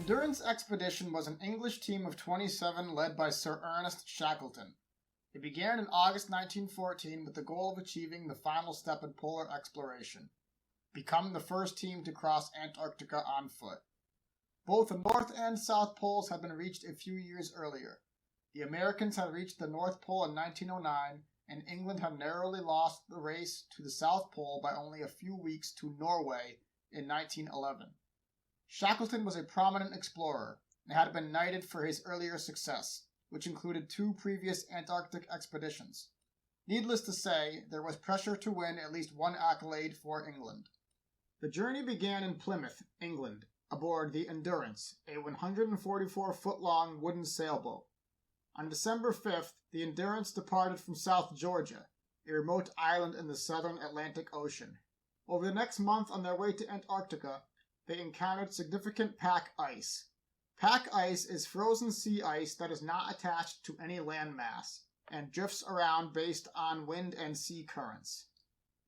Endurance expedition was an English team of 27 led by Sir Ernest Shackleton. It began in August 1914 with the goal of achieving the final step in polar exploration: become the first team to cross Antarctica on foot. Both the North and South Poles had been reached a few years earlier. The Americans had reached the North Pole in 1909, and England had narrowly lost the race to the South Pole by only a few weeks to Norway in 1911. Shackleton was a prominent explorer and had been knighted for his earlier success, which included 2 previous Antarctic expeditions. Needless to say, there was pressure to win at least one accolade for England. The journey began in Plymouth, England, aboard the Endurance, a 144-foot-long wooden sailboat. On December 5th, the Endurance departed from South Georgia, a remote island in the southern Atlantic Ocean. Over the next month on their way to Antarctica, they encountered significant pack ice. Pack ice is frozen sea ice that is not attached to any landmass and drifts around based on wind and sea currents.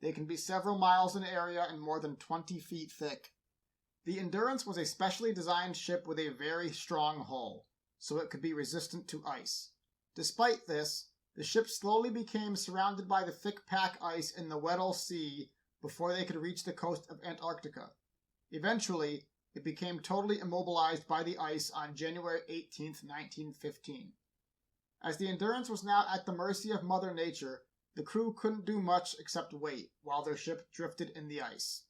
They can be several miles in area and more than 20 feet thick. The Endurance was a specially designed ship with a very strong hull, so it could be resistant to ice. Despite this, the ship slowly became surrounded by the thick pack ice in the Weddell Sea before they could reach the coast of Antarctica. Eventually, it became totally immobilized by the ice on January 18, 1915. As the Endurance was now at the mercy of Mother Nature, the crew couldn't do much except wait while their ship drifted in the ice.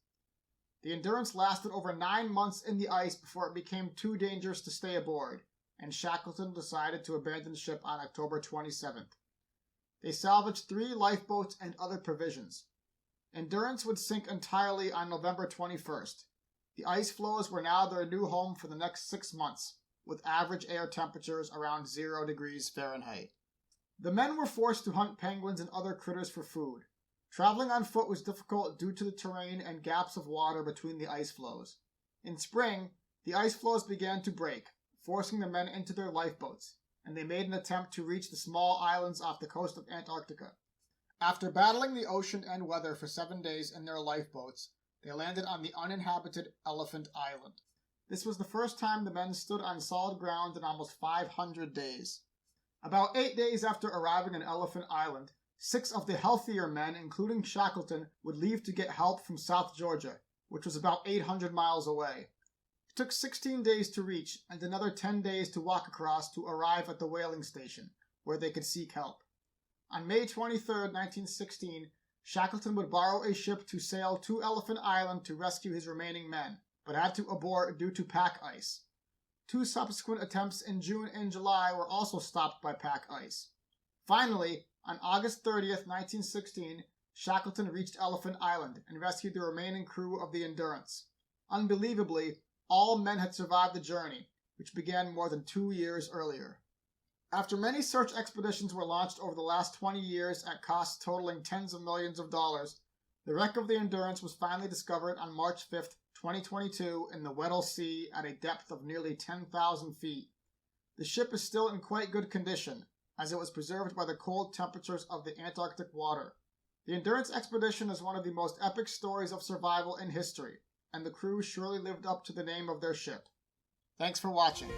The Endurance lasted over 9 months in the ice before it became too dangerous to stay aboard, and Shackleton decided to abandon ship on October 27th. They salvaged 3 lifeboats and other provisions. Endurance would sink entirely on November 21st. The ice floes were now their new home for the next 6 months, with average air temperatures around 0 degrees Fahrenheit. The men were forced to hunt penguins and other critters for food. Traveling on foot was difficult due to the terrain and gaps of water between the ice floes. In spring, the ice floes began to break, forcing the men into their lifeboats, and they made an attempt to reach the small islands off the coast of Antarctica. After battling the ocean and weather for 7 days in their lifeboats, they landed on the uninhabited Elephant Island. This was the first time the men stood on solid ground in almost 500 days. About 8 days after arriving on Elephant Island, 6 of the healthier men, including Shackleton, would leave to get help from South Georgia, which was about 800 miles away. It took 16 days to reach and another 10 days to walk across to arrive at the whaling station, where they could seek help. On May 23, 1916, Shackleton would borrow a ship to sail to Elephant Island to rescue his remaining men, but had to abort due to pack ice. 2 subsequent attempts in June and July were also stopped by pack ice. Finally, on August 30, 1916, Shackleton reached Elephant Island and rescued the remaining crew of the Endurance. Unbelievably, all men had survived the journey, which began more than 2 years earlier. After many search expeditions were launched over the last 20 years at costs totaling tens of millions of dollars, the wreck of the Endurance was finally discovered on March 5, 2022 in the Weddell Sea at a depth of nearly 10,000 feet. The ship is still in quite good condition, as it was preserved by the cold temperatures of the Antarctic water. The Endurance expedition is one of the most epic stories of survival in history, and the crew surely lived up to the name of their ship. Thanks for watching.